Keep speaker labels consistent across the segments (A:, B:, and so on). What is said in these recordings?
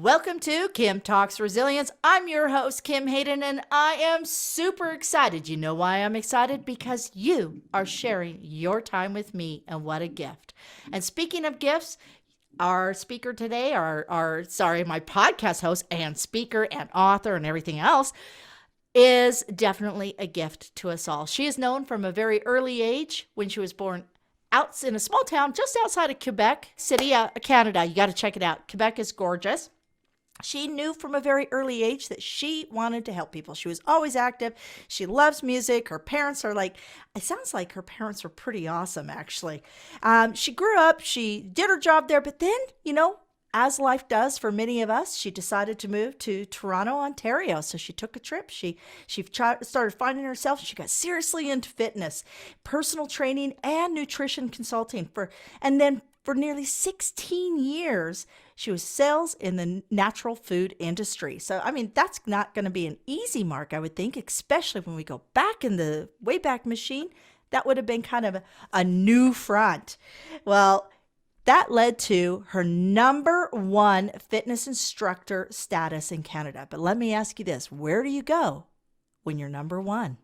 A: Welcome to Kim Talks Resilience. I'm your host, Kim Hayden, and I am super excited. You know why I'm excited? Because you are sharing your time with me, and what a gift. And speaking of gifts, our speaker today, my podcast host and speaker and author and everything else, is definitely a gift to us all. She is known from a very early age when she was born out in a small town just outside of Quebec City, Canada. You got to check it out. Quebec is gorgeous. She knew from a very early age that she wanted to help people. She was always active. She loves music. Her parents are it sounds like her parents were pretty awesome, actually. She grew up, she did her job there, but then, as life does for many of us, she decided to move to Toronto, Ontario. So she took a trip. She started finding herself. She got seriously into fitness, personal training, and nutrition consulting. And then for nearly 16 years, she was sales in the natural food industry. So, that's not going to be an easy mark, I would think, especially when we go back in the Wayback Machine. That would have been kind of a new front. Well, that led to her number one fitness instructor status in Canada. But let me ask you this, where do you go when you're number one?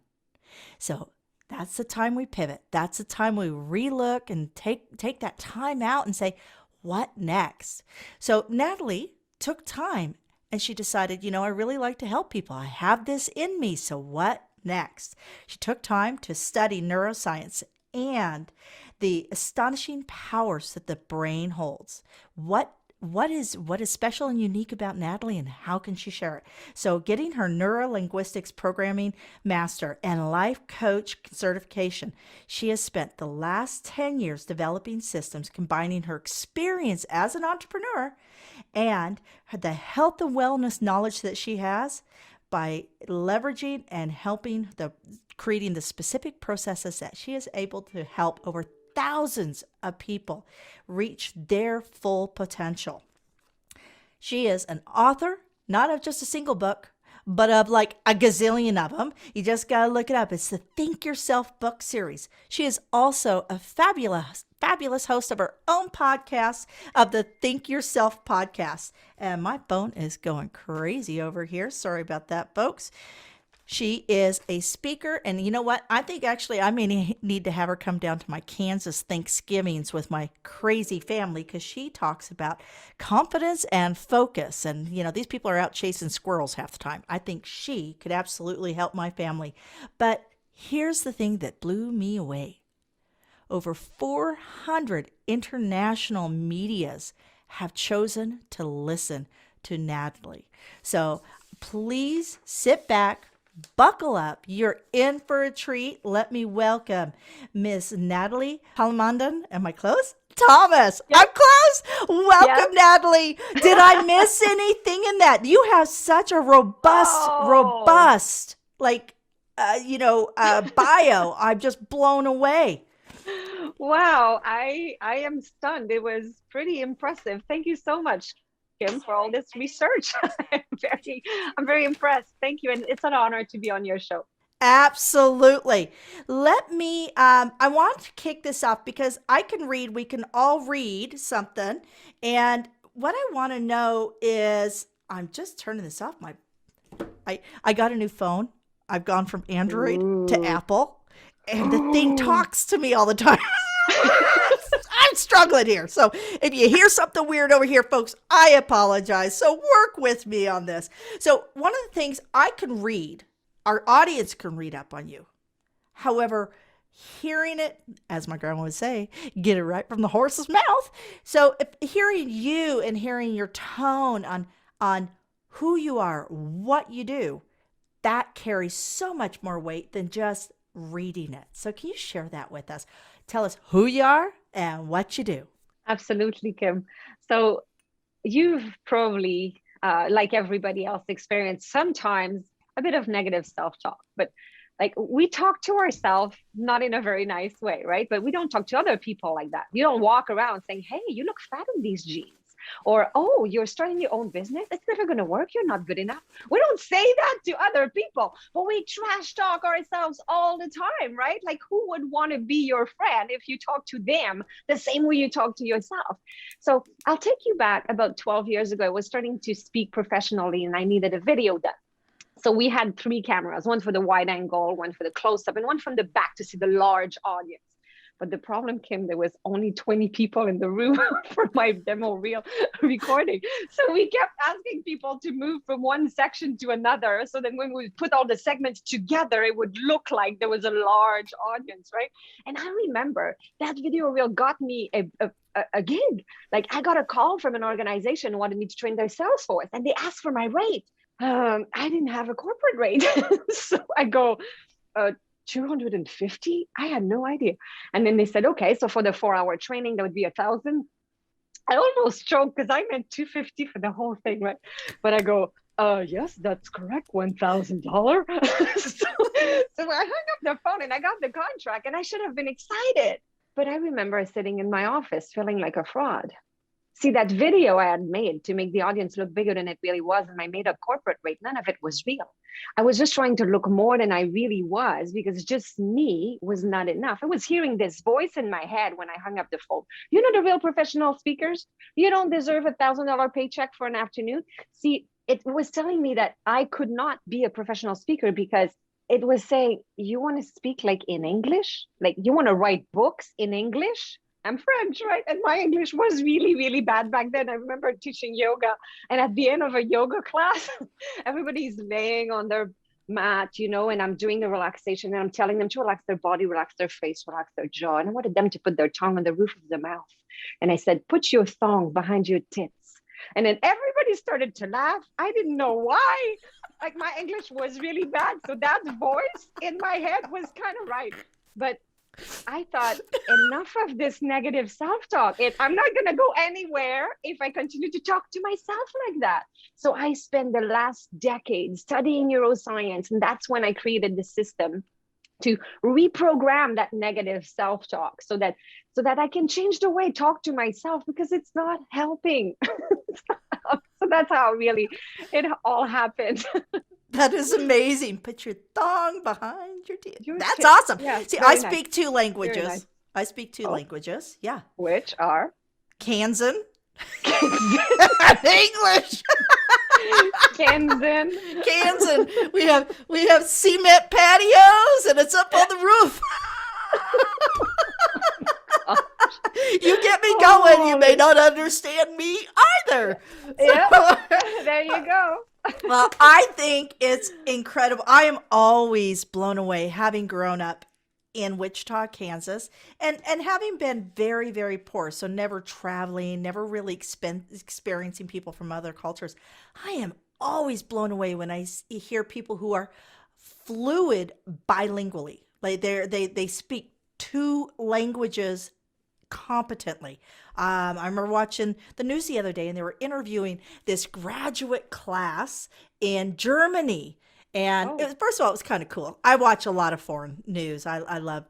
A: So that's the time we pivot. That's the time we relook and take that time out and say, what next? So Nathalie took time and she decided, I really like to help people. I have this in me. So what next? She took time to study neuroscience and the astonishing powers that the brain holds. What is special and unique about Nathalie, and how can she share it? So getting her neurolinguistics programming master and life coach certification, she has spent the last 10 years developing systems combining her experience as an entrepreneur and the health and wellness knowledge that she has by leveraging and creating the specific processes that she is able to help over thousands of people reach their full potential. She is an author, not of just a single book, but of like a gazillion of them. You just got to look it up. It's the Think Yourself book series. She is also a fabulous host of her own podcast, of the Think Yourself podcast. And my phone is going crazy over here. Sorry about that, folks. She is a speaker, and you know what? I think actually I may need to have her come down to my Kansas Thanksgivings with my crazy family, because she talks about confidence and focus. And, these people are out chasing squirrels half the time. I think she could absolutely help my family. But here's the thing that blew me away. Over 400 international medias have chosen to listen to Nathalie. So please sit back, buckle up. You're in for a treat. Let me welcome Miss Nathalie Plamondon. Am I close? Thomas. Yep. I'm close. Welcome, yep. Nathalie. Did I miss anything in that? You have such a robust, bio. I'm just blown away.
B: Wow. I am stunned. It was pretty impressive. Thank you so much, Kim, for all this research. I'm very impressed. Thank you. And it's an honor to be on your show.
A: Absolutely. Let me, I want to kick this off because we can all read something. And what I want to know is, I'm just turning this off. I got a new phone. I've gone from Android to Apple, and the thing talks to me all the time. I'm struggling here. So if you hear something weird over here, folks, I apologize. So work with me on this. So one of the things I can read, our audience can read up on you. However, hearing it, as my grandma would say, get it right from the horse's mouth. So if hearing you and hearing your tone on who you are, what you do, that carries so much more weight than just reading it. So can you share that with us? Tell us who you are and what you do.
B: Absolutely, Kim. So you've probably, like everybody else, experienced sometimes a bit of negative self-talk, but we talk to ourselves, not in a very nice way, right? But we don't talk to other people like that. You don't walk around saying, hey, you look fat in these jeans. Or, oh, you're starting your own business. It's never going to work. You're not good enough. We don't say that to other people, but we trash talk ourselves all the time, right? Like, who would want to be your friend if you talk to them the same way you talk to yourself? So I'll take you back about 12 years ago. I was starting to speak professionally and I needed a video done. So we had 3 cameras, one for the wide angle, one for the close up, and one from the back to see the large audience. But the problem came, there was only 20 people in the room for my demo reel recording. So we kept asking people to move from one section to another. So then when we put all the segments together, it would look like there was a large audience, right? And I remember that video reel got me a gig. Like, I got a call from an organization who wanted me to train their sales force, and they asked for my rate. I didn't have a corporate rate. So I go, 250? I had no idea. And then they said, okay, so for the 4-hour training, that would be 1,000. I almost choked because I meant 250 for the whole thing, right? But I go, yes, that's correct, $1,000. So I hung up the phone and I got the contract, and I should have been excited. But I remember sitting in my office feeling like a fraud. See, that video I had made to make the audience look bigger than it really was, and my made up corporate rate, none of it was real. I was just trying to look more than I really was, because just me was not enough. I was hearing this voice in my head when I hung up the phone. You know, the real professional speakers, you don't deserve $1,000 paycheck for an afternoon. See, it was telling me that I could not be a professional speaker, because it was saying, you want to speak like in English? Like, you want to write books in English? I'm French, right? And my English was really, really bad back then. I remember teaching yoga, and at the end of a yoga class, everybody's laying on their mat, you know, and I'm doing the relaxation, and I'm telling them to relax their body, relax their face, relax their jaw. And I wanted them to put their tongue on the roof of their mouth. And I said, put your thong behind your tits. And then everybody started to laugh. I didn't know why. Like, my English was really bad. So that voice in my head was kind of right. But I thought, enough of this negative self-talk. I'm not going to go anywhere if I continue to talk to myself like that. So I spent the last decade studying neuroscience. And that's when I created the system to reprogram that negative self-talk so that I can change the way I talk to myself, because it's not helping. So that's how really it all happened.
A: That is amazing. Put your thong behind your teeth. That's
B: tip.
A: awesome.
B: Yeah,
A: See, I
B: very nice.
A: speak 2 languages.
B: nice.
A: I speak 2 languages. Yeah.
B: Which are?
A: Kansan and English.
B: Kansan.
A: Kansan. We have cement patios, and it's up on the roof. You get me going. You may not understand me either.
B: Yeah. There you go.
A: Well, I think it's incredible. I am always blown away, having grown up in Wichita, Kansas, and having been very, very poor. So never traveling, never really experiencing people from other cultures. I am always blown away when I hear people who are fluid bilingually. Like they speak 2 languages competently. I remember watching the news the other day, and they were interviewing this graduate class in Germany. And first of all, it was kind of cool. I watch a lot of foreign news. I love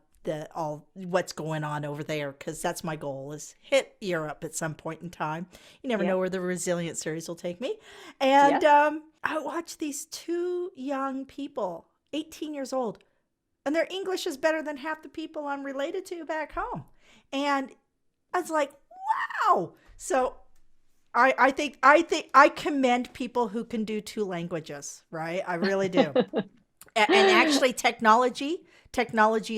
A: all what's going on over there, because that's my goal, is hit Europe at some point in time. You never know where the Resilient series will take me. And I watched these 2 young people, 18 years old, and their English is better than half the people I'm related to back home. And I was like, wow. So I think I commend people who can do 2 languages, right? I really do. And actually technology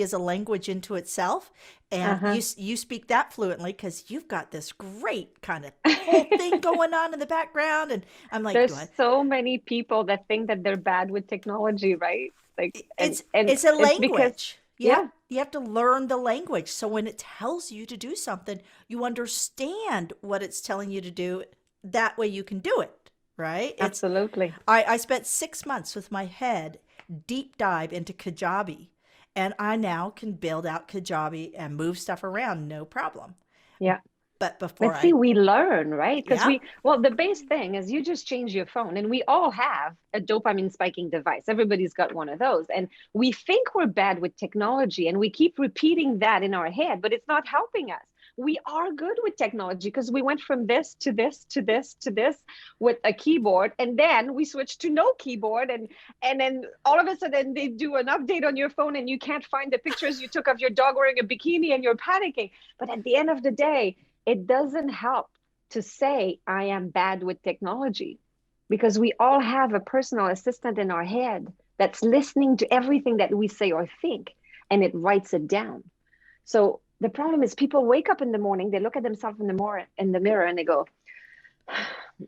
A: is a language into itself. And you speak that fluently, because you've got this great kind of whole thing going on in the background. And I'm like,
B: there's so many people that think that they're bad with technology, right? Like,
A: it's a language.
B: Yeah.
A: You have to learn the language. So when it tells you to do something, you understand what it's telling you to do. That way you can do it, right?
B: Absolutely.
A: I spent 6 months with my head deep dive into Kajabi, and I now can build out Kajabi and move stuff around, no problem.
B: Yeah.
A: But
B: we learn, right? Because the base thing is, you just change your phone, and we all have a dopamine spiking device. Everybody's got one of those. And we think we're bad with technology, and we keep repeating that in our head, but it's not helping us. we are good with technology because we went from this to this to this to this with a keyboard, and then we switched to no keyboard, and then all of a sudden they do an update on your phone and you can't find the pictures you took of your dog wearing a bikini and you're panicking. But at the end of the day, it doesn't help to say I am bad with technology, because we all have a personal assistant in our head that's listening to everything that we say or think, and it writes it down. So the problem is people wake up in the morning, they look at themselves in the mirror and they go, oh,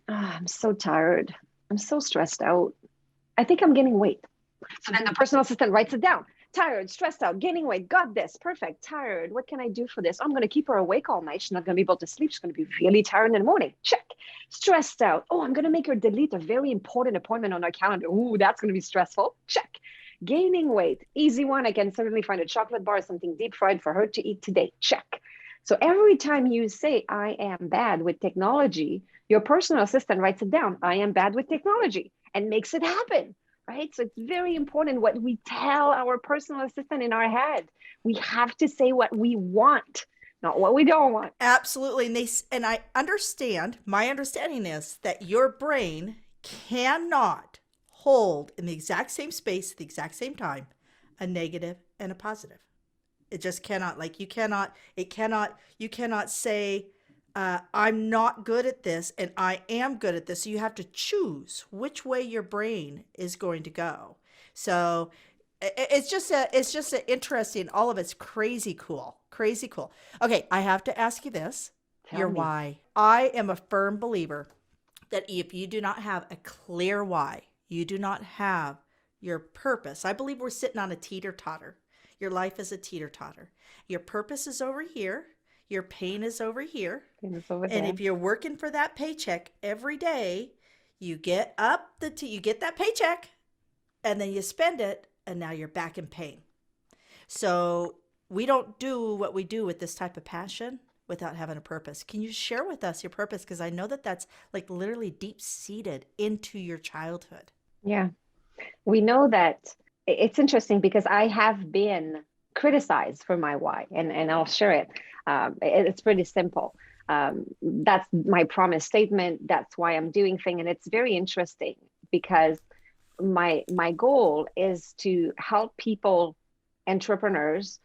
B: I'm so tired. I'm so stressed out. I think I'm gaining weight. So then the personal assistant writes it down. Tired, stressed out, gaining weight, got this, perfect, tired. What can I do for this? I'm going to keep her awake all night. She's not going to be able to sleep. She's going to be really tired in the morning. Check. Stressed out. Oh, I'm going to make her delete a very important appointment on our calendar. Ooh, that's going to be stressful. Check. Gaining weight, easy one. I can certainly find a chocolate bar, something deep fried for her to eat today. Check. So every time you say, I am bad with technology, your personal assistant writes it down. I am bad with technology, and makes it happen. Right? So it's very important what we tell our personal assistant in our head. We have to say what we want, not what we don't want.
A: Absolutely. And I understand, my understanding is that your brain cannot hold in the exact same space at the exact same time a negative and a positive. It just cannot. Like you cannot say, I'm not good at this and I am good at this. So you have to choose which way your brain is going to go. So it's just a interesting, all of it's crazy cool. Okay. I have to ask you this, your why. I am a firm believer that if you do not have a clear why, you do not have your purpose. I believe we're sitting on a teeter-totter. Your life is a teeter-totter. Your purpose is over here. Your pain is over here. And if you're working for that paycheck every day, you get up you get that paycheck and then you spend it and now you're back in pain. So we don't do what we do with this type of passion without having a purpose. Can you share with us your purpose? Because I know that that's like literally deep seated into your childhood.
B: Yeah. We know that it's interesting because I have been criticized for my why, and I'll share it. It's pretty simple. That's my promise statement. That's why I'm doing things. And it's very interesting because my goal is to help people, entrepreneurs,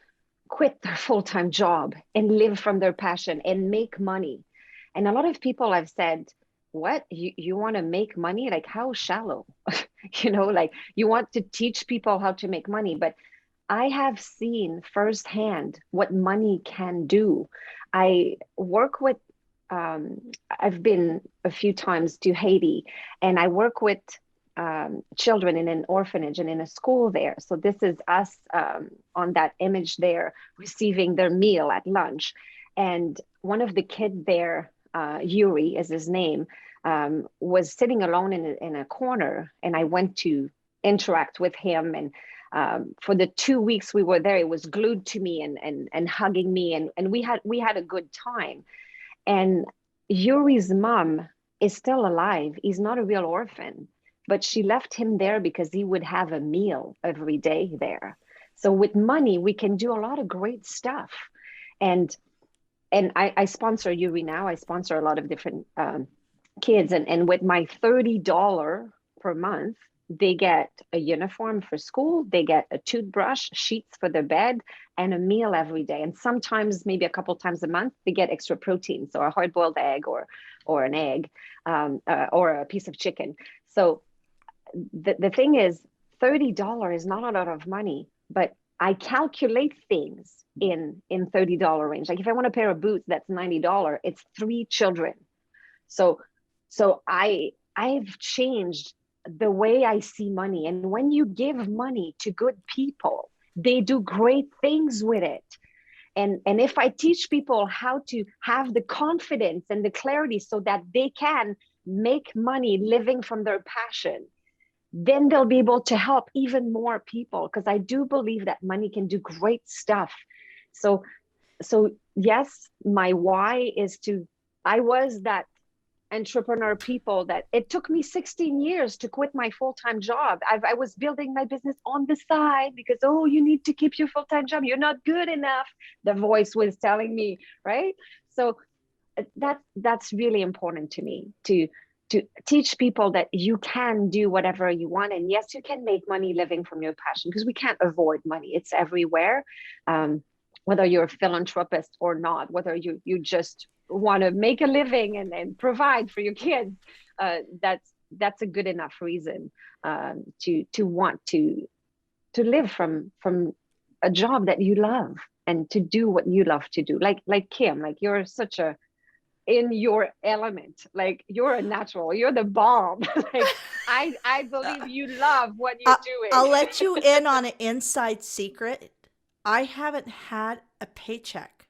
B: quit their full-time job and live from their passion and make money. And a lot of people have said, what, you want to make money? Like, how shallow? Like you want to teach people how to make money. But I have seen firsthand what money can do. I work with, I've been a few times to Haiti, and I work with children in an orphanage and in a school there. So this is us on that image there, receiving their meal at lunch. And one of the kids there, Yuri is his name, was sitting alone in a corner, and I went to interact with him. And for the 2 weeks we were there, it was glued to me and hugging me, and we had a good time. And Yuri's mom is still alive. He's not a real orphan, but she left him there because he would have a meal every day there. So with money, we can do a lot of great stuff. And I sponsor Yuri now. I sponsor a lot of different kids. And with my $30 per month, they get a uniform for school, they get a toothbrush, sheets for their bed, and a meal every day. And sometimes, maybe a couple times a month, they get extra protein. So a hard-boiled egg or an egg or a piece of chicken. So the thing is, $30 is not a lot of money, but I calculate things in $30 range. Like if I want a pair of boots, that's $90. It's 3 children. So I've changed the way I see money. And when you give money to good people, they do great things with it. And if I teach people how to have the confidence and the clarity so that they can make money living from their passion, then they'll be able to help even more people, because I do believe that money can do great stuff. So yes, my why is I was that entrepreneur people that it took me 16 years to quit my full-time job. I was building my business on the side because, oh, you need to keep your full-time job. You're not good enough. The voice was telling me, right? So that's really important to me, to teach people that you can do whatever you want. And yes, you can make money living from your passion, because we can't avoid money. It's everywhere. Whether you're a philanthropist or not, whether you just want to make a living and provide for your kids, that's a good enough reason to want to live from a job that you love, and to do what you love to do. Like Kim, like you're such a in your element, like you're a natural, you're the bomb. Like I believe you love what you're doing.
A: I'll let you in on an inside secret. I haven't had a paycheck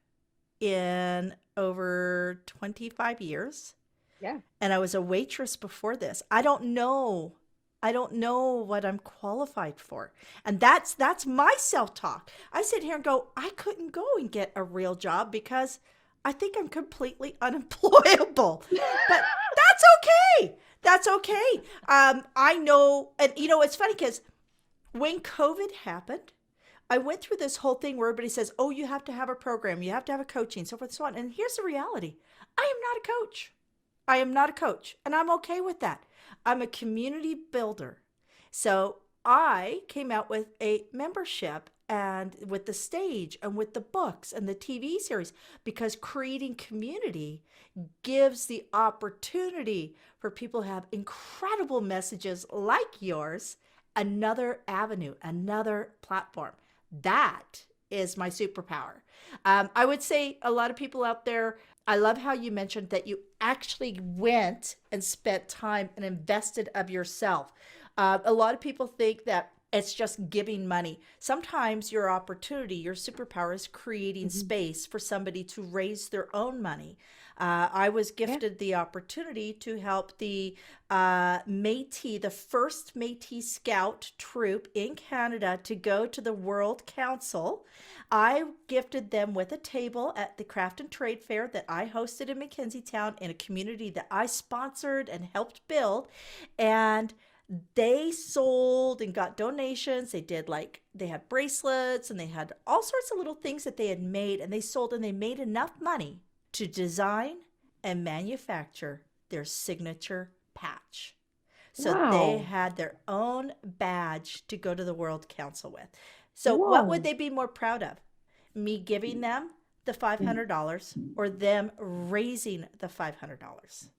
A: in over 25 years.
B: Yeah.
A: And I was a waitress before this. I don't know what I'm qualified for. And that's my self-talk. I sit here and go, I couldn't go and get a real job because I think I'm completely unemployable. But that's okay. That's okay. I know, and it's funny because when COVID happened, I went through this whole thing where everybody says, oh, you have to have a program, you have to have a coaching, so forth and so on. And here's the reality. I am not a coach. I am not a coach, and I'm okay with that. I'm a community builder. So I came out with a membership, and with the stage and with the books and the TV series, because creating community gives the opportunity for people to have incredible messages like yours, another avenue, another platform. That is my superpower. I would say a lot of people out there, I love how you mentioned that you actually went and spent time and invested of yourself. A lot of people think that it's just giving money. Sometimes your opportunity, your superpower is creating space for somebody to raise their own money. I was gifted the opportunity to help the Métis, the first Métis Scout troop in Canada, to go to the World Council. I gifted them with a table at the Craft and Trade Fair that I hosted in Mackenziestown, in a community that I sponsored and helped build. And they sold and got donations. They had bracelets, and they had all sorts of little things that they had made, and they sold, and they made enough money to design and manufacture their signature patch. So they had their own badge to go to the World Council with. So what would they be more proud of? Me giving them the $500 or them raising the $500?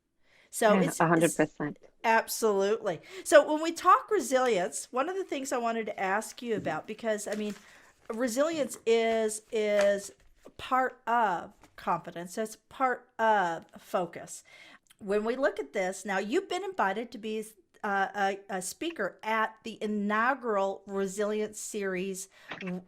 A: So it's
B: 100%.
A: Absolutely. So when we talk resilience, one of the things I wanted to ask you about, because resilience is part of confidence. It's part of focus. When we look at this, now you've been invited to be a speaker at the inaugural Resilience Series,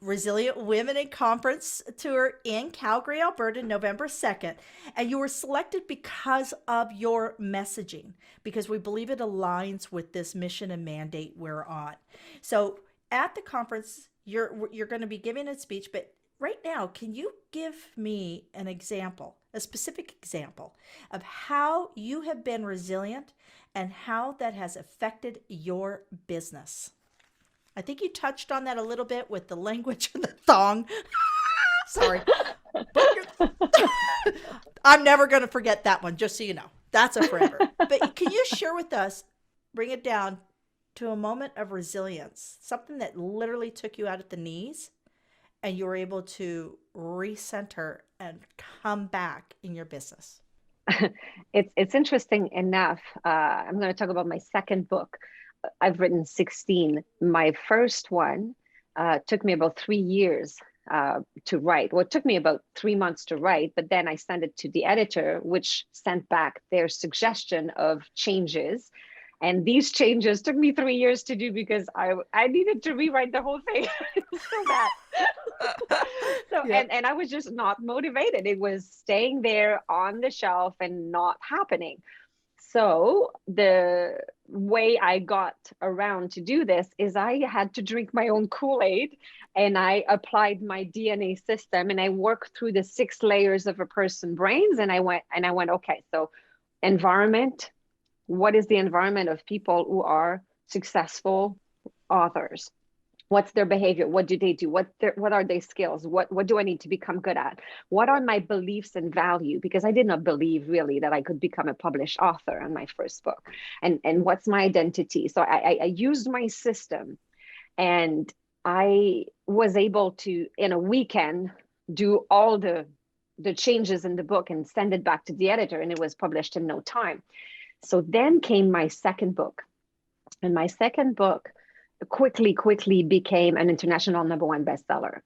A: Resilient Women in Conference Tour in Calgary, Alberta, November 2nd. And you were selected because of your messaging, because we believe it aligns with this mission and mandate we're on. So at the conference, you're going to be giving a speech, but right now, can you give me an example, a specific example of how you have been resilient and how that has affected your business? I think you touched on that a little bit with the language and the thong. Sorry. I'm never going to forget that one, just so you know. That's a forever. But can you share with us, bring it down to a moment of resilience, something that literally took you out at the knees and you were able to recenter and come back in your business?
B: It's interesting enough. I'm going to talk about my second book. I've written 16. My first one took me about 3 years to write. Well, it took me about 3 months to write, but then I sent it to the editor, which sent back their suggestion of changes. And these changes took me 3 years to do because I needed to rewrite the whole thing. So bad. And I was just not motivated. It was staying there on the shelf and not happening. So the way I got around to do this is I had to drink my own Kool-Aid, and I applied my DNA system, and I worked through the 6 layers of a person's brains. And I went, okay, so environment. What is the environment of people who are successful authors? What's their behavior? What do they do? What are their skills? What do I need to become good at? What are my beliefs and value? Because I did not believe really that I could become a published author on my first book. And what's my identity? So I used my system, and I was able to, in a weekend, do all the changes in the book and send it back to the editor, and it was published in no time. So then came my second book. And my second book quickly became an international #1 bestseller.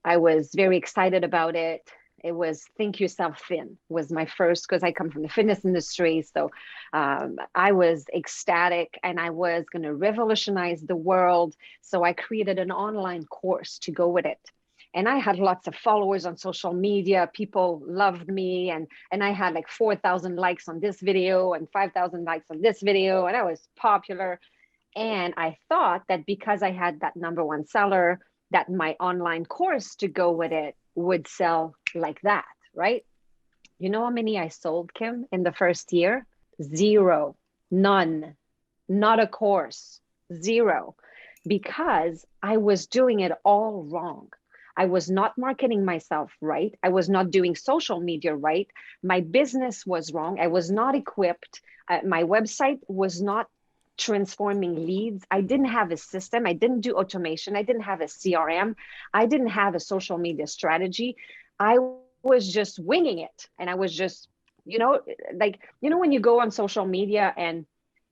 B: I was very excited about it. It was Think Yourself Thin was my first, because I come from the fitness industry. So I was ecstatic, and I was going to revolutionize the world. So I created an online course to go with it. And I had lots of followers on social media. People loved me. And I had like 4,000 likes on this video and 5,000 likes on this video. And I was popular. And I thought that because I had that #1 seller, that my online course to go with it would sell like that, right? You know how many I sold, Kim, in the first year? 0, none, not a course, 0, because I was doing it all wrong. I was not marketing myself right. I was not doing social media right. My business was wrong. I was not equipped. My website was not transforming leads. I didn't have a system. I didn't do automation. I didn't have a CRM. I didn't have a social media strategy. I was just winging it. And I was just, when you go on social media and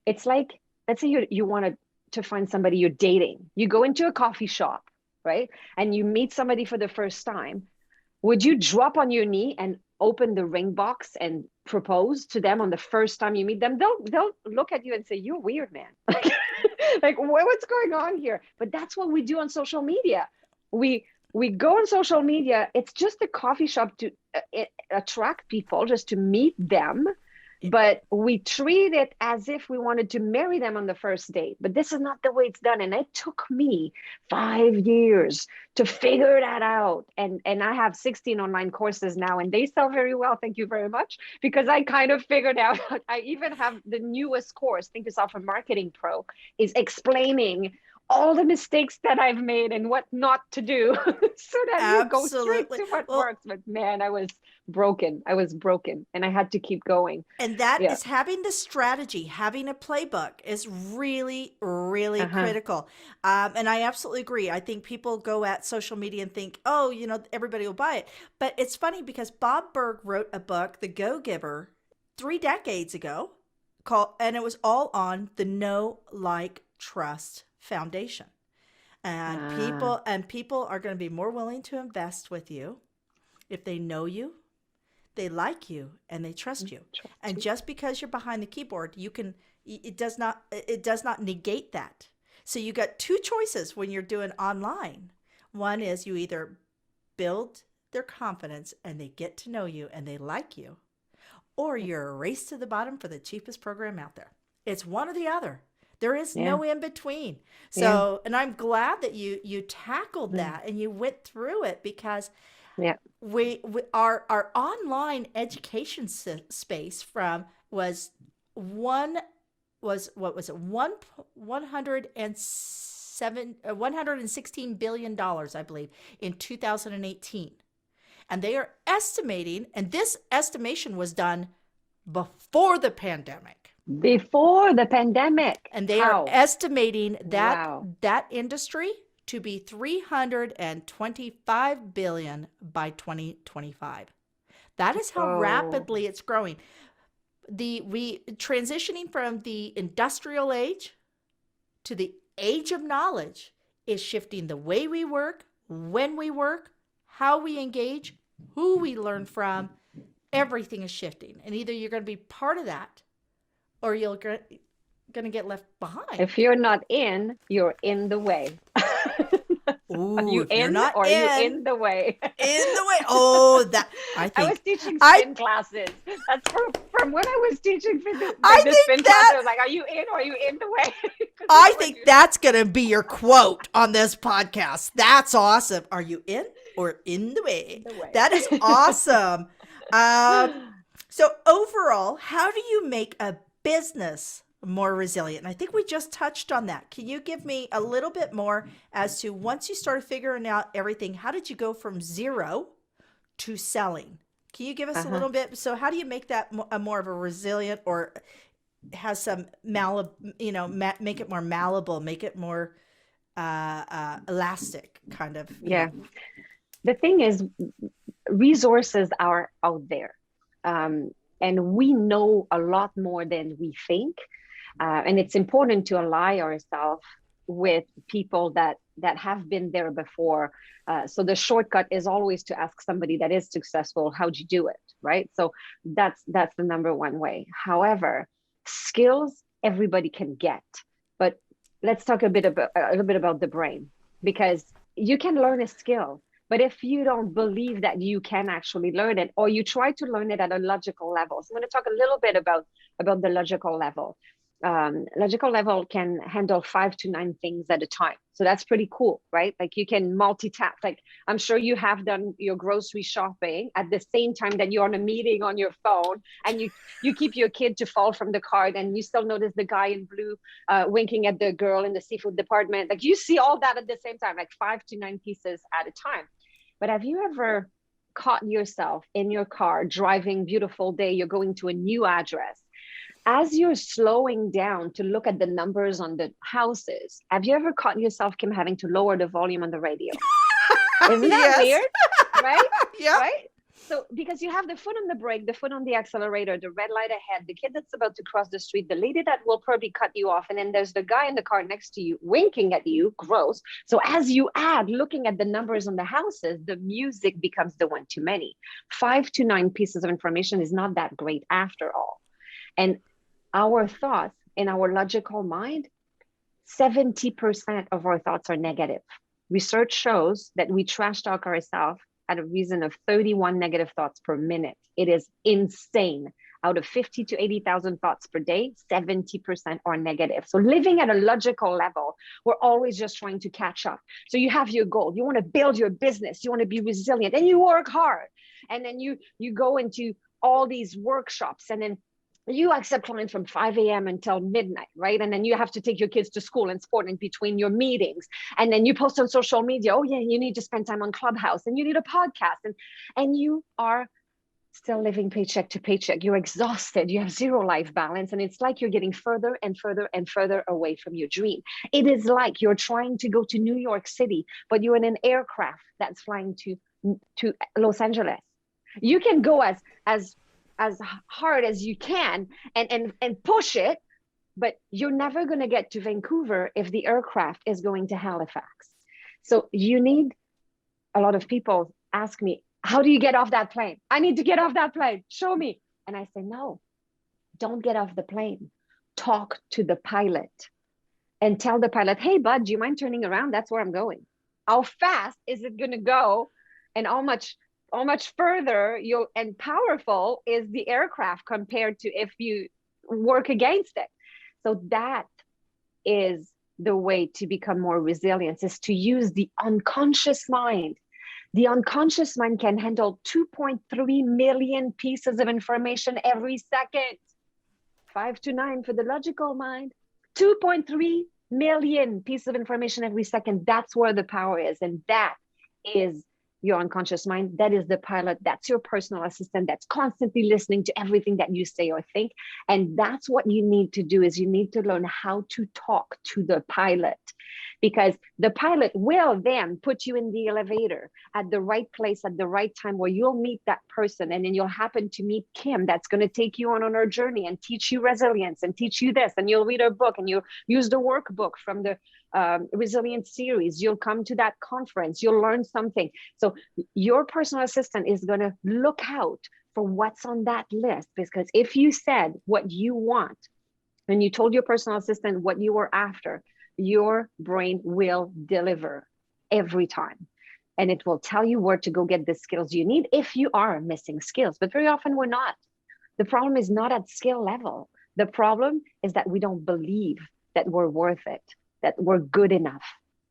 B: it's like, let's say you wanted to find somebody you're dating. You go into a coffee shop, right? And you meet somebody for the first time. Would you drop on your knee and open the ring box and propose to them on the first time you meet them? They'll look at you and say, "You're weird, man." Like, what's going on here? But that's what we do on social media. We go on social media. It's just a coffee shop to attract people, just to meet them. But we treat it as if we wanted to marry them on the first date. But this is not the way it's done. And it took me 5 years to figure that out. And I have 16 online courses now, and they sell very well. Thank you very much. Because I kind of figured out, I even have the newest course, Think Yourself a Marketing Pro, is explaining all the mistakes that I've made and what not to do so that you go straight to what works. But man, I was broken. And I had to keep going.
A: And that is having the strategy, having a playbook is really, really critical. And I absolutely agree. I think people go at social media and think, oh, everybody will buy it. But it's funny because Bob Burg wrote a book, The Go-Giver, 3 decades ago, and it was all on the know, like, trust foundation. And people are going to be more willing to invest with you if they know you, they like you, and they trust you. And just because you're behind the keyboard, it does not negate that. So you got 2 choices when you're doing online. One is you either build their confidence and they get to know you and they like you, or you're a race to the bottom for the cheapest program out there. It's one or the other. There is no in between. So, and I'm glad that you tackled that and you went through it, because we our online education space was $116 billion, I believe, in 2018. And they are estimating, and this estimation was done before the pandemic. And they are estimating that industry to be $325 billion by 2025. That is how rapidly it's growing. We transitioning from the industrial age to the age of knowledge is shifting the way we work, when we work, how we engage, who we learn from. Everything is shifting, and either you're going to be part of that, or you're going to get left behind.
B: If you're not in, you're in the way.
A: Ooh,
B: are you in, or are you in the way?
A: In the way. Oh, that I
B: was teaching spin classes. That's from when I was teaching spin classes. I was like, are you in, or are you in the way?
A: I think that's going to be your quote on this podcast. That's awesome. Are you in or in the way? That is awesome. So overall, how do you make a business more resilient? I think we just touched on that. Can you give me a little bit more as to once you started figuring out everything, how did you go from zero to selling? Can you give us a
B: Uh-huh.
A: little bit? So how do you make that a more of a resilient, or has some make it more malleable, make it more elastic kind of,
B: Yeah. The thing is, resources are out there. Um, and we know a lot more than we think. And it's important to ally ourselves with people that have been there before. So the shortcut is always to ask somebody that is successful, how'd you do it, right? So that's the number one way. However, skills everybody can get, but let's talk a little bit about the brain, because you can learn a skill, but if you don't believe that you can actually learn it, or you try to learn it at a logical level. So I'm going to talk a little bit about the logical level. Logical level can handle 5 to 9 things at a time. So that's pretty cool, right? Like you can multitask. Like I'm sure you have done your grocery shopping at the same time that you're on a meeting on your phone, and you keep your kid to fall from the cart, and you still notice the guy in blue winking at the girl in the seafood department. Like you see all that at the same time, like 5 to 9 pieces at a time. But have you ever caught yourself in your car driving, beautiful day, you're going to a new address, as you're slowing down to look at the numbers on the houses? Have you ever caught yourself, Kim, having to lower the volume on the radio? Isn't that
A: yes.
B: weird? Right?
A: Yep.
B: Right? So because you have the foot on the brake, the foot on the accelerator, the red light ahead, the kid that's about to cross the street, the lady that will probably cut you off, and then there's the guy in the car next to you winking at you, gross. So as you add, looking at the numbers on the houses, the music becomes the one too many. 5 to 9 pieces of information is not that great after all. And our thoughts in our logical mind, 70% of our thoughts are negative. Research shows that we trash talk ourselves at a reason of 31 negative thoughts per minute. It is insane. Out of 50 to 80,000 thoughts per day, 70% are negative. So living at a logical level, we're always just trying to catch up. So you have your goal, you want to build your business, you want to be resilient, and you work hard. And then you go into all these workshops, and then you accept clients from 5 a.m. until midnight, right? And then you have to take your kids to school and sport in between your meetings. And then you post on social media, oh yeah, you need to spend time on Clubhouse, and you need a podcast. And you are still living paycheck to paycheck. You're exhausted. You have zero life balance. And it's like you're getting further and further and further away from your dream. It is like you're trying to go to New York City, but you're in an aircraft that's flying to Los Angeles. You can go as hard as you can and push it, but you're never going to get to Vancouver if the aircraft is going to Halifax. So you need, a lot of people ask me, how do you get off that plane? I need to get off that plane. Show me. And I say, no, don't get off the plane. Talk to the pilot and tell the pilot, hey, bud, do you mind turning around? That's where I'm going. How fast is it going to go? And how much further and powerful is the aircraft compared to if you work against it? So that is the way to become more resilient, is to use the unconscious mind. The unconscious mind can handle 2.3 million pieces of information every second. 5 to 9 for the logical mind. 2.3 million pieces of information every second. That's where the power is. And that is your unconscious mind. That is the pilot. That's your personal assistant that's constantly listening to everything that you say or think. And that's what you need to do, is you need to learn how to talk to the pilot, because the pilot will then put you in the elevator at the right place at the right time, where you'll meet that person, and then you'll happen to meet Kim that's going to take you on her journey and teach you resilience and teach you this, and you'll read her book and you'll use the workbook from the resilience series. You'll come to that conference, you'll learn something. So your personal assistant is going to look out for what's on that list, because if you said what you want and you told your personal assistant what you were after, your brain will deliver every time. And it will tell you where to go get the skills you need if you are missing skills. But very often we're not. The problem is not at skill level. The problem is that we don't believe that we're worth it, that we're good enough.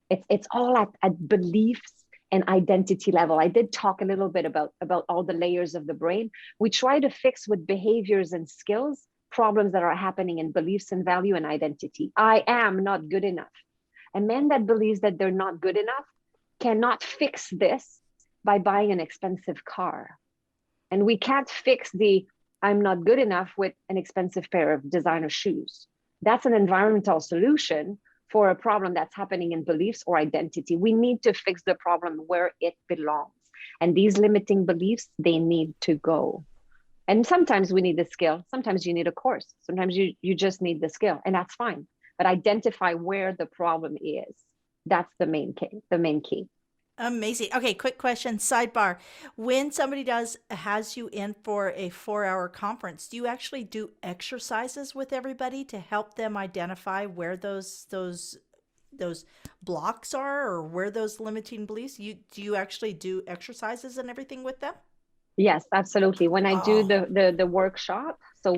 B: It's all at beliefs and identity level. I did talk a little bit about all the layers of the brain. We try to fix with behaviors and skills problems that are happening in beliefs and value and identity. I am not good enough. A man that believes that they're not good enough cannot fix this by buying an expensive car. And we can't fix the I'm not good enough with an expensive pair of designer shoes. That's an environmental solution for a problem that's happening in beliefs or identity. We need to fix the problem where it belongs. And these limiting beliefs, they need to go. And sometimes we need the skill. Sometimes you need a course. Sometimes you just need the skill, and that's fine. But identify where the problem is. That's the main key.
A: Amazing. Okay, quick question, sidebar. When somebody has you in for a 4-hour conference, do you actually do exercises with everybody to help them identify where those blocks are, or where those limiting beliefs? Do you actually do exercises and everything with them?
B: Yes, absolutely. When I do
A: Oh,
B: the workshop, so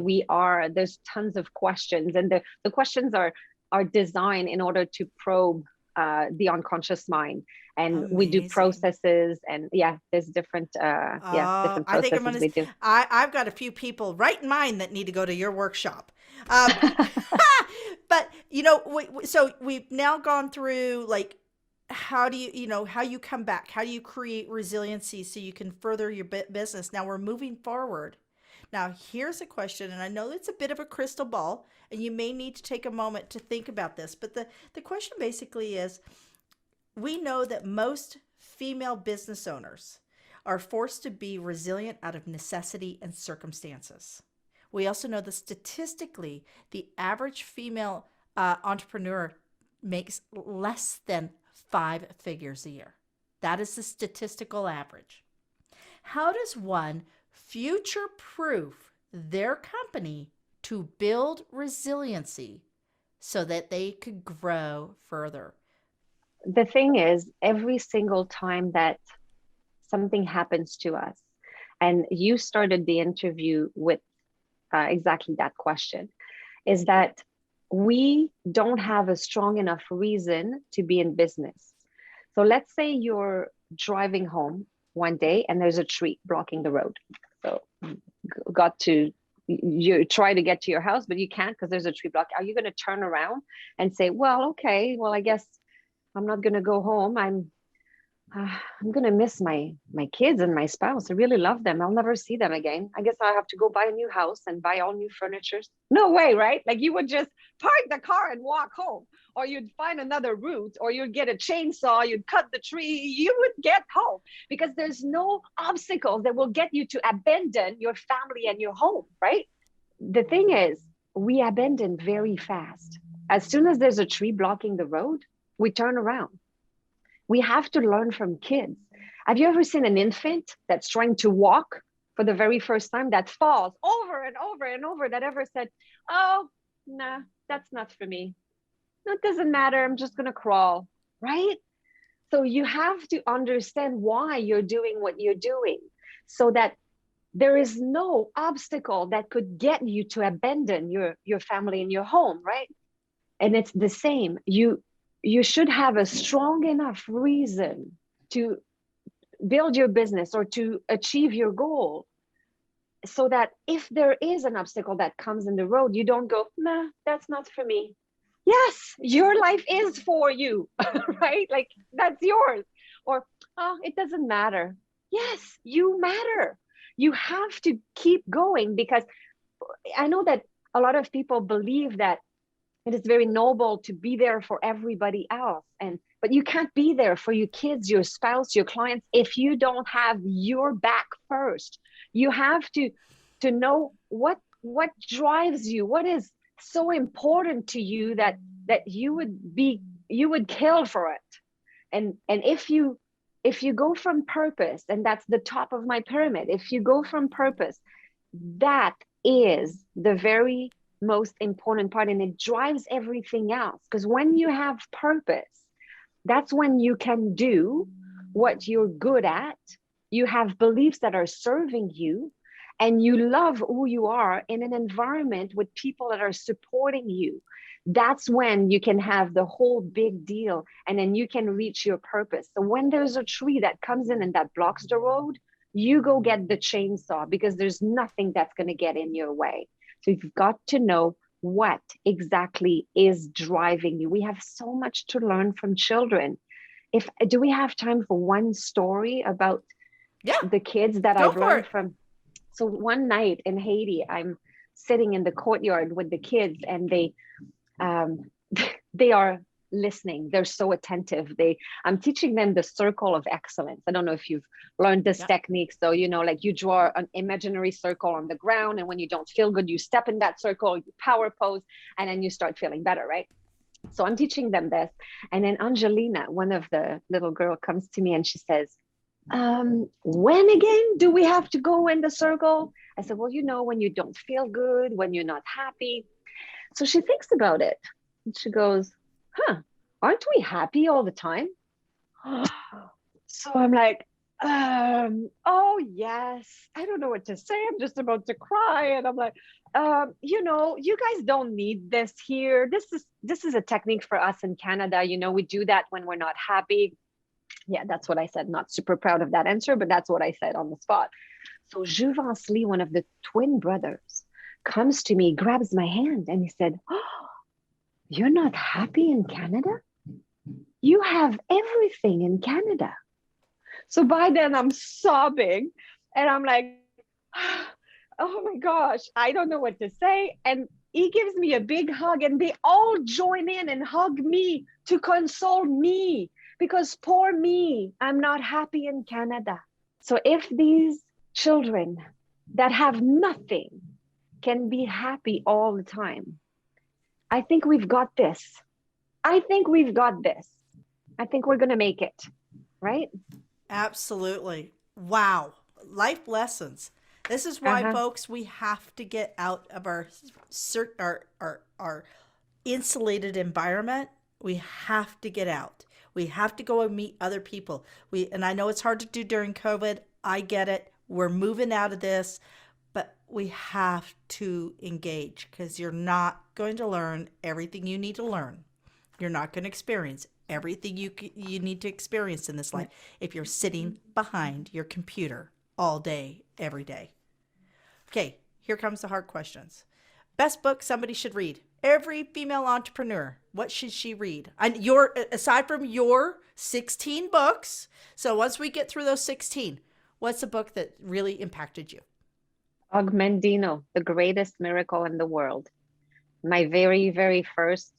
B: there's tons of questions, and the questions are designed in order to probe the unconscious mind, and we do
A: amazing.
B: processes, and there's different different
A: I think
B: processes we do.
A: I've got a few people right in mind that need to go to your workshop. But so we've now gone through, like, how do how you come back? How do you create resiliency so you can further your business? Now we're moving forward. Now here's a question, and I know it's a bit of a crystal ball, and you may need to take a moment to think about this, but the question basically is, we know that most female business owners are forced to be resilient out of necessity and circumstances. We also know that statistically, the average female entrepreneur makes less than 5 figures a year. That is the statistical average. How does one future proof their company to build resiliency so that they could grow further?
B: The thing is, every single time that something happens to us, and you started the interview with exactly that question, is that we don't have a strong enough reason to be in business. So let's say you're driving home one day and there's a tree blocking the road. So you try to get to your house, but you can't because there's a tree block. Are you going to turn around and say, well, okay, well, I guess I'm not going to go home. I'm going to miss my kids and my spouse. I really love them. I'll never see them again. I guess I have to go buy a new house and buy all new furniture. No way, right? Like, you would just park the car and walk home, or you'd find another route, or you'd get a chainsaw, you'd cut the tree, you would get home, because there's no obstacles that will get you to abandon your family and your home, right? The thing is, we abandon very fast. As soon as there's a tree blocking the road, we turn around. We have to learn from kids. Have you ever seen an infant that's trying to walk for the very first time, that falls over and over and over, that ever said, oh, nah, that's not for me. No, it doesn't matter. I'm just going to crawl, right? So you have to understand why you're doing what you're doing, so that there is no obstacle that could get you to abandon your family and your home, right? And it's the same. You should have a strong enough reason to build your business or to achieve your goal, so that if there is an obstacle that comes in the road, you don't go, nah, that's not for me. Yes, your life is for you, right? Like, that's yours. Or, oh, it doesn't matter. Yes, you matter. You have to keep going, because I know that a lot of people believe that it is very noble to be there for everybody else, but you can't be there for your kids, your spouse, your clients, if you don't have your back first. You have to know what drives you, what is so important to you that you would kill for it. And if you go from purpose, and that's the top of my pyramid, if you go from purpose, that is the very most important part, and it drives everything else. Because when you have purpose, that's when you can do what you're good at. You have beliefs that are serving you, and you love who you are in an environment with people that are supporting you. that's when you can have the whole big deal, and then you can reach your purpose. So when there's a tree that comes in and that blocks the road, you go get the chainsaw, because there's nothing that's going to get in your way. So you've got to know what exactly is driving you. We have so much to learn from children. If do we have time for one story about the kids that I've learned from? So one night in Haiti, I'm sitting in the courtyard with the kids, and they are listening. They're so attentive. I'm teaching them the circle of excellence. I don't know if you've learned this technique. So, like you draw an imaginary circle on the ground, and when you don't feel good, you step in that circle, you power pose, and then you start feeling better, right? So I'm teaching them this. And then Angelina, one of the little girl, comes to me and she says, when again do we have to go in the circle? I said, well, when you don't feel good, when you're not happy. So she thinks about it and she goes, aren't we happy all the time? So I'm like, oh yes, I don't know what to say. I'm just about to cry. And I'm like, you guys don't need this here. This is a technique for us in Canada. We do that when we're not happy. Yeah, that's what I said. Not super proud of that answer, but that's what I said on the spot. So Juvansly, one of the twin brothers, comes to me, grabs my hand, and he said, oh, you're not happy in Canada? You have everything in Canada. So by then I'm sobbing, and I'm like, oh my gosh, I don't know what to say. And he gives me a big hug, and they all join in and hug me to console me, because poor me, I'm not happy in Canada. So if these children that have nothing can be happy all the time, I think we've got this. I think we're going to make it, right?
A: Absolutely. Wow. Life lessons. This is why, folks, we have to get out of our insulated environment. We have to get out. We have to go and meet other people. And I know it's hard to do during COVID. I get it. We're moving out of this, but we have to engage, because you're not going to learn everything you need to learn. You're not going to experience everything you need to experience in this life if you're sitting behind your computer all day, every day. Okay, here comes the hard questions. Best book somebody should read. Every female entrepreneur, what should she read? And aside from your 16 books, so once we get through those 16, what's a book that really impacted you?
B: Augmendino, The Greatest Miracle in the World. My very, very first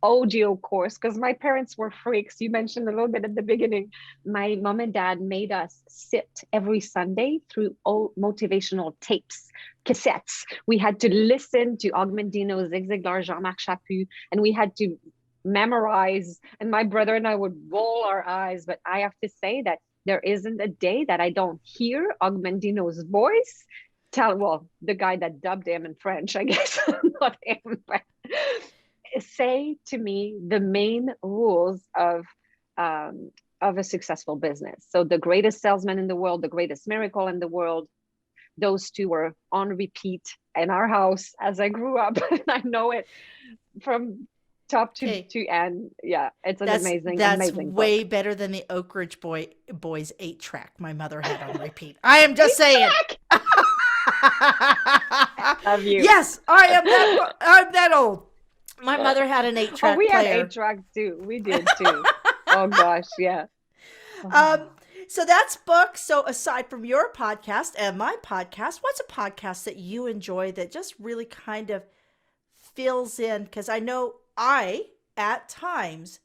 B: audio course, because my parents were freaks. You mentioned a little bit at the beginning. My mom and dad made us sit every Sunday through old motivational tapes, cassettes. We had to listen to Augmendino, Zig Ziglar, Jean-Marc Chaput, and we had to memorize. And my brother and I would roll our eyes. But I have to say that there isn't a day that I don't hear Augmendino's voice the guy that dubbed him in French, I guess, not him, but say to me the main rules of a successful business. So The Greatest Salesman in the World, The Greatest Miracle in the World, those two were on repeat in our house as I grew up. And I know it from top to end. Yeah, it's amazing.
A: That's way
B: book.
A: Better than the Oak Ridge Boys 8-track my mother had on repeat. I am just saying.
B: Love you.
A: Yes, I'm that old. My mother had an 8-track
B: we
A: player.
B: had 8-tracks too. We did too. Oh gosh, yeah.
A: So that's books. So aside from your podcast and my podcast, what's a podcast that you enjoy that just really kind of fills in? Because I know I, at times,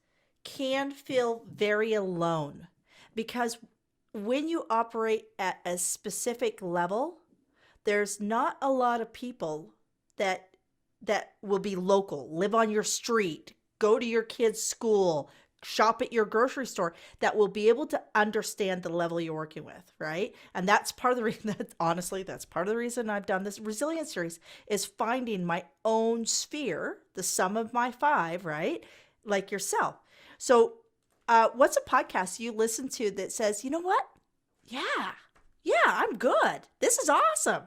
A: can feel very alone, because when you operate at a specific level, there's not a lot of people that will be local, live on your street, go to your kid's school, shop at your grocery store, that will be able to understand the level you're working with, right? And that's part of the reason that's part of the reason I've done this resilience series, is finding my own sphere, the sum of my 5, right? Like yourself. So what's a podcast you listen to that says, you know what? Yeah, I'm good. This is awesome.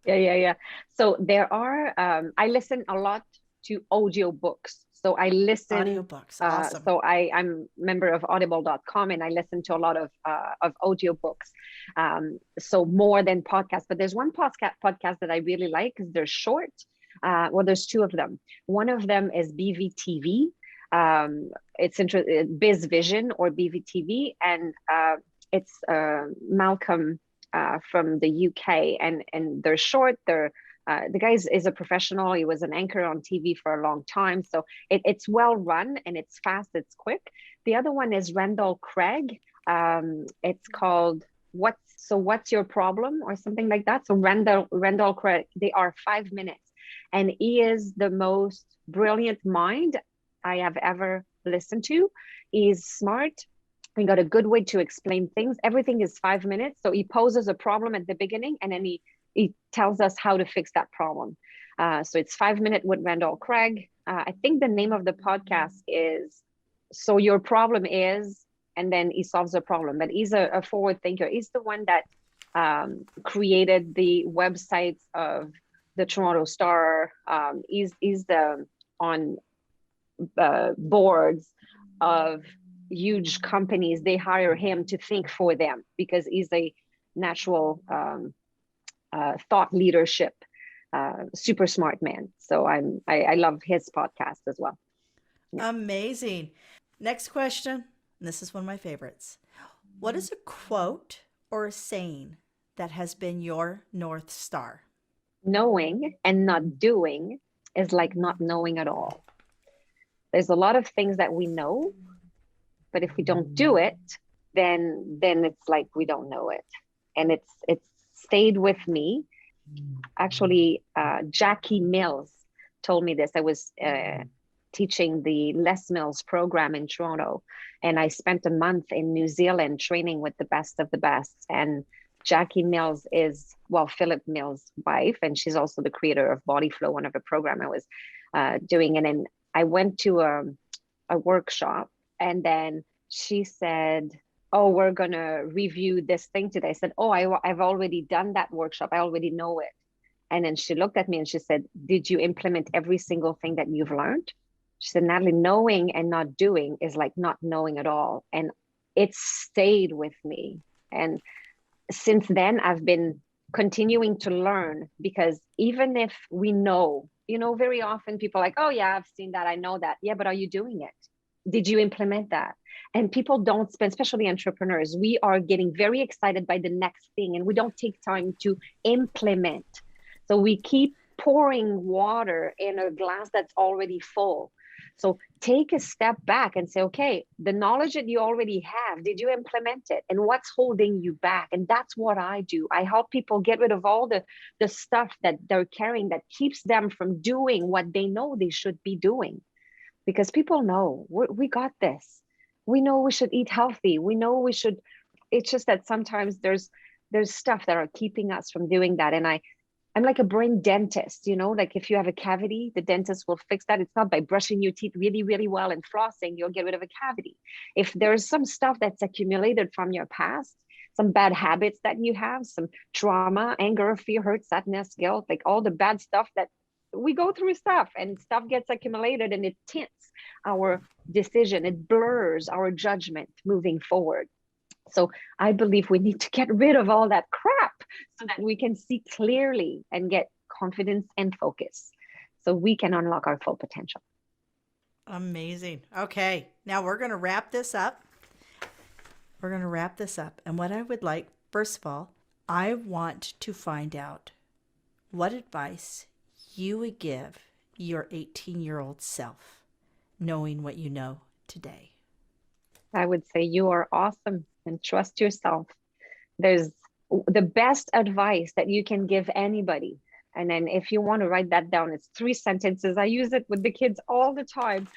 B: Yeah. So there are, I listen a lot to audiobooks. So I listen.
A: Audiobooks. Awesome.
B: So I'm a member of audible.com, and I listen to a lot of audiobooks. So more than podcasts. But there's one podcast that I really like because they're short. Well, there's two of them. One of them is BVTV. It's Biz Vision or BVTV, and it's Malcolm from the UK, and they're short. The guy is a professional. He was an anchor on TV for a long time, so it's well run and it's fast. It's quick. The other one is Randall Craig. It's called What's Your Problem or something like that. So Randall Craig. They are 5 minutes, and he is the most brilliant mind I have ever listened to. He's smart. He got a good way to explain things. Everything is 5 minutes. So he poses a problem at the beginning, and then he tells us how to fix that problem. So it's 5 minutes with Randall Craig. I think the name of the podcast is So Your Problem Is, and then he solves the problem. But he's a forward thinker. He's the one that created the websites of the Toronto Star. He's on boards of huge companies. They hire him to think for them because he's a natural thought leadership, super smart man. So I love his podcast as well.
A: Yeah. Amazing. Next question. And this is one of my favorites. What is a quote or a saying that has been your North Star?
B: Knowing and not doing is like not knowing at all. There's a lot of things that we know, but if we don't do it, then it's like we don't know it. And it's stayed with me. Actually, Jackie Mills told me this. I was teaching the Les Mills program in Toronto, and I spent a month in New Zealand training with the best of the best. And Jackie Mills is, Philip Mills' wife, and she's also the creator of Body Flow, one of the program I was doing. And then I went to a workshop, and then she said, "Oh, we're going to review this thing today." I said, "Oh, I've already done that workshop. I already know it." And then she looked at me and she said, "Did you implement every single thing that you've learned?" She said, "Nathalie, knowing and not doing is like not knowing at all." And it stayed with me. And since then, I've been continuing to learn, because even if we know, very often people are like, "Oh yeah, I've seen that. I know that." Yeah, but are you doing it? Did you implement that? And people don't spend, especially entrepreneurs, we are getting very excited by the next thing, and we don't take time to implement. So we keep pouring water in a glass that's already full. So take a step back and say, okay, the knowledge that you already have, did you implement it? And what's holding you back? And that's what I do. I help people get rid of all the stuff that they're carrying that keeps them from doing what they know they should be doing. Because people know we got this. We know we should eat healthy. We know we should. It's just that sometimes there's stuff that are keeping us from doing that. And I'm like a brain dentist, like if you have a cavity, the dentist will fix that. It's not by brushing your teeth really, really well and flossing, you'll get rid of a cavity. If there's some stuff that's accumulated from your past, some bad habits that you have, some trauma, anger, fear, hurt, sadness, guilt, like all the bad stuff that we go through stuff, and stuff gets accumulated, and it tints our decision. It blurs our judgment moving forward. So I believe we need to get rid of all that crap so that we can see clearly and get confidence and focus so we can unlock our full potential.
A: Amazing. Okay. Now we're going to wrap this up. And what I would like, first of all, I want to find out what advice you would give your 18-year-old self, knowing what you know today.
B: I would say you are awesome and trust yourself. There's the best advice that you can give anybody. And then if you want to write that down, it's 3 sentences. I use it with the kids all the time.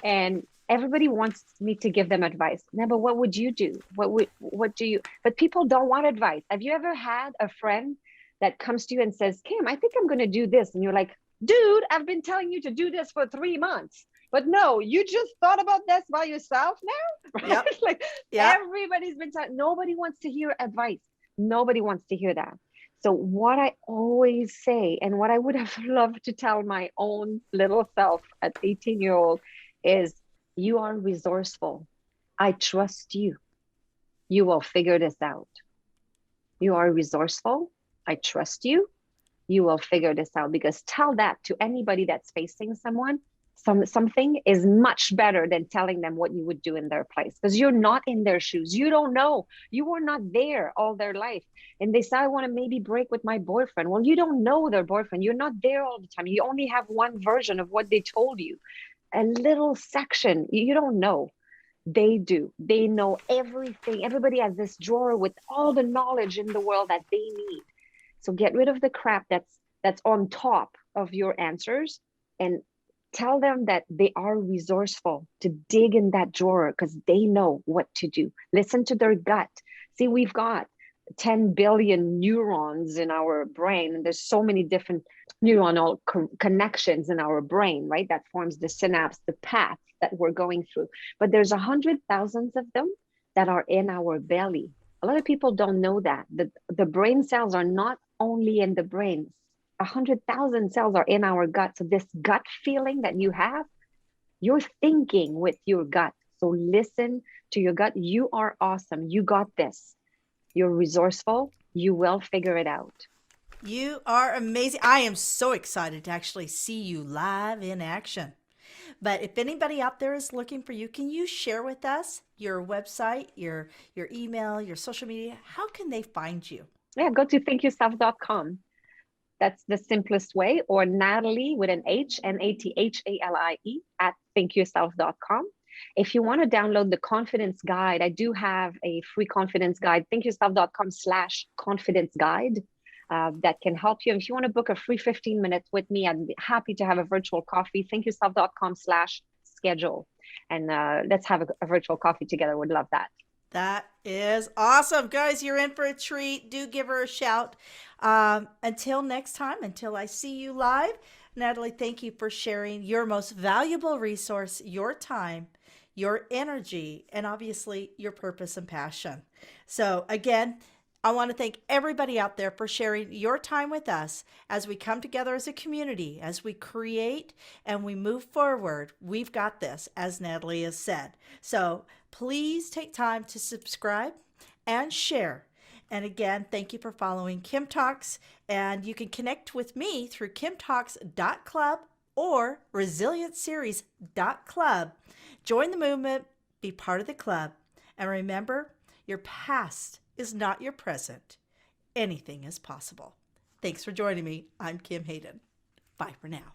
B: And everybody wants me to give them advice. Now, but what would you do? What do you, but people don't want advice. Have you ever had a friend that comes to you and says, "Kim, I think I'm going to do this." And you're like, "Dude, I've been telling you to do this for 3 months. But no, you just thought about this by yourself now?" Right?
A: Yep.
B: Like
A: yep.
B: Everybody's been telling, nobody wants to hear advice. Nobody wants to hear that. So what I always say, and what I would have loved to tell my own little self at 18-year-old is, you are resourceful. I trust you. You will figure this out. You are resourceful. I trust you. You will figure this out. Because tell that to anybody that's facing something is much better than telling them what you would do in their place, because you're not in their shoes. You don't know. You were not there all their life. And they say, I want to maybe break with my boyfriend. Well, you don't know their boyfriend. You're not there all the time. You only have one version of what they told you, a little section. You don't know. They do. They know everything. Everybody has this drawer with all the knowledge in the world that they need. So get rid of the crap that's on top of your answers, and tell them that they are resourceful to dig in that drawer, because they know what to do. Listen to their gut. See, we've got 10 billion neurons in our brain, and there's so many different neuronal connections in our brain, right? That forms the synapse, the path that we're going through. But there's 100,000 of them that are in our belly. A lot of people don't know that. The brain cells are not only in the brain. 100,000 cells are in our gut. So this gut feeling that you have, you're thinking with your gut. So listen to your gut. You are awesome. You got this. You're resourceful. You will figure it out.
A: You are amazing. I am so excited to actually see you live in action. But if anybody out there is looking for you, can you share with us your website, your email, your social media? How can they find you?
B: Yeah, go to thinkyourself.com. That's the simplest way. Or Nathalie with an H, Nathalie at thinkyourself.com. If you want to download the confidence guide, I do have a free confidence guide, thinkyourself.com/confidence guide. That can help you. If you want to book a free 15 minutes with me, I'd be happy to have a virtual coffee, thinkyourself.com/schedule. And let's have a virtual coffee together. Would love that.
A: That is awesome. Guys, you're in for a treat. Do give her a shout. Until next time, until I see you live, Nathalie, thank you for sharing your most valuable resource, your time, your energy, and obviously your purpose and passion. So again, I want to thank everybody out there for sharing your time with us as we come together as a community, as we create and we move forward. We've got this, as Nathalie has said. So please take time to subscribe and share. And again, thank you for following Kim Talks. And you can connect with me through kimtalks.club or resilienceseries.club. Join the movement, be part of the club. And remember, your past is not your present. Anything is possible. Thanks for joining me. I'm Kim Hayden. Bye for now.